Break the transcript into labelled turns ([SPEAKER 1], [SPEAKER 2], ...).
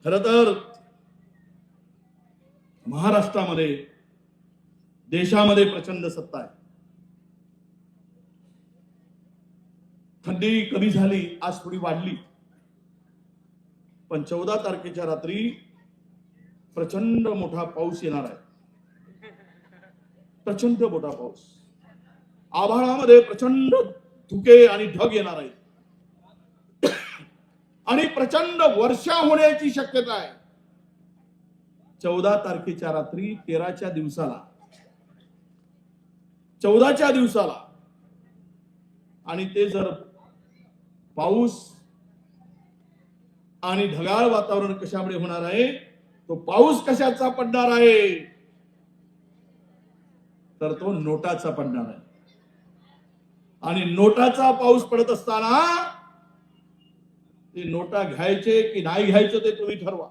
[SPEAKER 1] खर तर महाराष्ट्रामध्ये देशामध्ये प्रचंड सत्ता आहे. थंडी कमी झाली, आज थोडी वाढली, पण 14 तारखेच्या रात्री प्रचंड मोठा पाऊस येणार आहे. प्रचंड मोठा पाऊस, आभाळामध्ये प्रचंड धुके आणि ढग येणार आहेत आणि प्रचंड वर्षा होण्याची शक्यता आहे. 14 तारखेच्या रात्री 13च्या दिवसाला, 14च्या दिवसाला, आणि ते जर पाऊस आणि ढगाळ वातावरण कशामुळे होणार आहे, तो पाऊस कशाचा पडणार आहे, तर तो नोटाचा पडणार आहे. आणि नोटाचा पाऊस पडत असताना ते नोटा घ्यायचे की नाही घ्यायचे ते तुम्ही ठरवा.